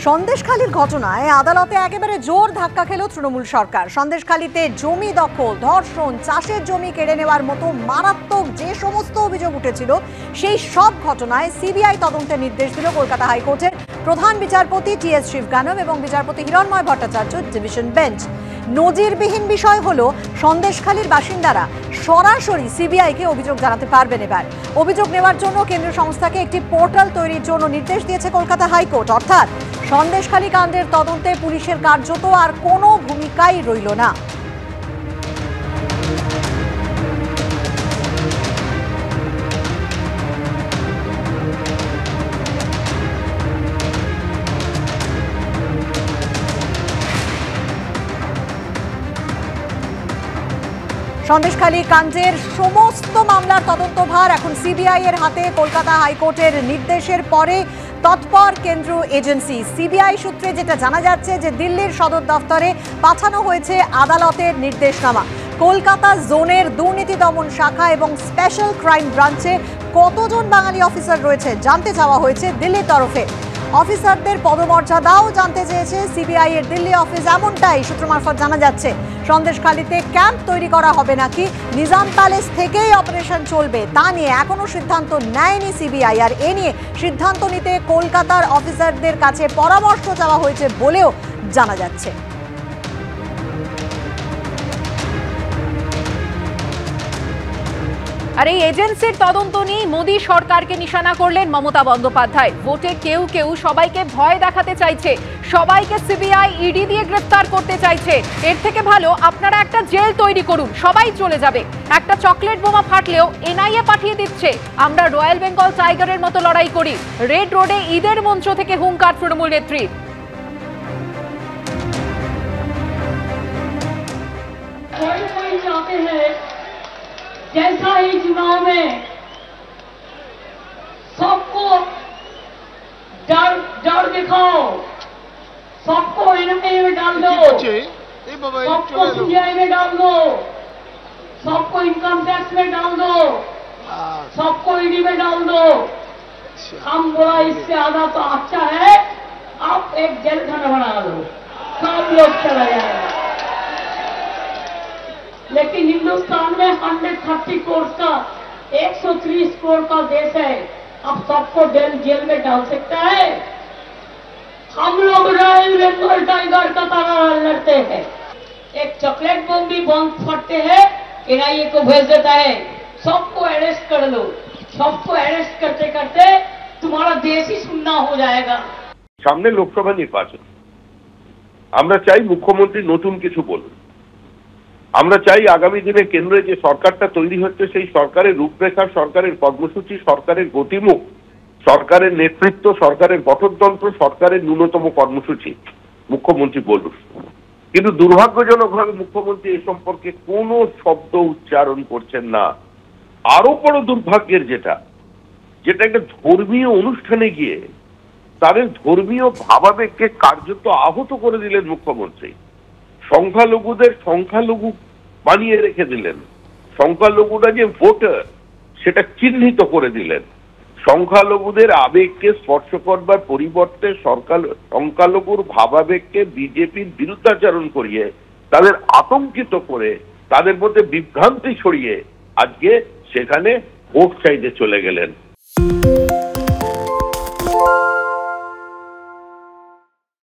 সন্দেশখালীর ঘটনায় আদালতে একেবারে জোর ধাক্কা খেল তৃণমূল সরকার। সন্দেশখালীতে জমি দখল, ধর্ষণ, চাষের জমি কেড়ে নেওয়ার মতো মারাত্মক যে সমস্ত অভিযোগ উঠেছিল সেই সব ঘটনায় সিবিআই তদন্তের নির্দেশ দিল কলকাতা হাইকোর্টের প্রধান বিচারপতি টি.এস. শিবগানম এবং বিচারপতি হিরণময় ভট্টাচার্য ডিভিশন বেঞ্চ। নজিরবিহীন বিষয় হলো সন্দেশখালীর বাসিন্দারা সরাসরি সিবিআইকে অভিযোগ জানাতে পারবেন। এবার অভিযোগ নেওয়ার জন্য কেন্দ্রীয় সংস্থাকে একটি পোর্টাল তৈরির জন্য নির্দেশ দিয়েছে কলকাতা হাইকোর্ট। অর্থাৎ সন্দেশখালী কাণ্ডের তদন্তে পুলিশের কার্যত আর কোনো ভূমিকাই রইল না। সন্দেশখালী কাণ্ডের সমস্ত মামলার তদন্তভার এখন সিবিআই এর হাতে। কলকাতা হাইকোর্টের নির্দেশের পরে তৎপর কেন্দ্রীয় এজেন্সি। সিবিআই সূত্রে যেটা জানা যাচ্ছে যে দিল্লির সদর দফতরে পাঠানো হয়েছে আদালতের নির্দেশনামা। কলকাতা জোনের দুর্নীতি দমন শাখা এবং স্পেশাল ক্রাইম ব্রাঞ্চে কতজন বাঙালি অফিসার রয়েছে জানতে চাওয়া হয়েছে দিল্লির তরফে। অফিসারদের পদমর্যাদাও জানতে চেয়েছে সিবিআই এর দিল্লি অফিস, এমনটাই সূত্র মারফত জানা যাচ্ছে। সন্দেশখালীতে ক্যাম্প তৈরি করা হবে নাকি নিজাম প্যালেস থেকেই অপারেশন চলবে তা নিয়ে এখনো সিদ্ধান্ত নেয়নি সিবিআই। আর এ নিয়ে সিদ্ধান্ত নিতে কলকাতার অফিসারদের কাছে পরামর্শ চাওয়া হয়েছে বলেও জানা যাচ্ছে। আর এই এজেন্সির তদন্ত নিয়ে মোদী সরকারকে নিশানা করলেন মমতা বন্দ্যোপাধ্যায়। ভোটে কেউ কেউ সবাইকে ভয় দেখাতে চাইছে, সবাইকে সিবিআই ইডি দিয়ে গ্রেফতার করতে চাইছে। এর থেকে ভালো আপনারা একটা জেল তৈরি করুন, সবাই চলে যাবে। একটা চকলেট বোমা ফাটলেও এনআইএ পাঠিয়ে দিচ্ছে। আমরা রয়্যাল বেঙ্গল টাইগারের মতো লড়াই করি। রেড রোডে ঈদের মঞ্চ থেকে হুঙ্কার তৃণমূল নেত্রীর। जैसा ही चुनाव में सबको डर दिखाओ, सबको एनआईए में डाल दो, सबको सीबीआई में डाल दो, सबको इनकम टैक्स में डाल दो, सबको ईडी में डाल दो। हम बोला इससे आधा तो अच्छा है आप एक जेल खाना बना दो, सब लोग चला जाएगा। लेकिन हिंदुस्तान में 130 करोड़ का 130 करोड़ का देश है, अब सबको जेल में डाल सकता है। हम लोग रॉयल बेंगल टाइगर का तरह लड़ते हैं। एक चॉकलेट बम भी बंद फटते हैं, एनआईए को भेज देता है, सबको अरेस्ट कर लो। सबको अरेस्ट करते करते तुम्हारा देश ही सुन्ना हो जाएगा। सामने लोकसभा निर्वाचन, আমরা চাই মুখ্যমন্ত্রী নতুন কিছু বলুন। আমরা চাই আগামী দিনে কেন্দ্রে যে সরকারটা তৈরি হচ্ছে সেই সরকারের রূপরেখা, সরকারের কর্মসূচি, সরকারের গতিমুখ, সরকারের নেতৃত্ব, সরকারের গঠনতন্ত্র, সরকারের ন্যূনতম কর্মসূচি মুখ্যমন্ত্রী বলুন। কিন্তু দুর্ভাগ্যজনকভাবে মুখ্যমন্ত্রী এ সম্পর্কে কোনো শব্দ উচ্চারণ করছেন না। আরো বড় দুর্ভাগ্যের যেটা একটা ধর্মীয় অনুষ্ঠানে গিয়ে তাদের ধর্মীয় ভাবাবেগকে কার্যত আহত করে দিলেন মুখ্যমন্ত্রী। সংখ্যালঘুদের সংখ্যালঘু বানিয়ে রেখে দিলেন। সংখ্যালঘুরা যে ভোটার সেটা চিহ্নিত করে দিলেন। সংখ্যালঘুদের আবেগকে স্পর্শ করবার পরিবর্তে সংখ্যালঘুর ভাবাবেগকে বিজেপির বিরুদ্ধাচরণ করিয়ে তাদের আতঙ্কিত করে তাদের মধ্যে বিভ্রান্তি ছড়িয়ে আজকে সেখানে ভোট চাইতে চলে গেলেন।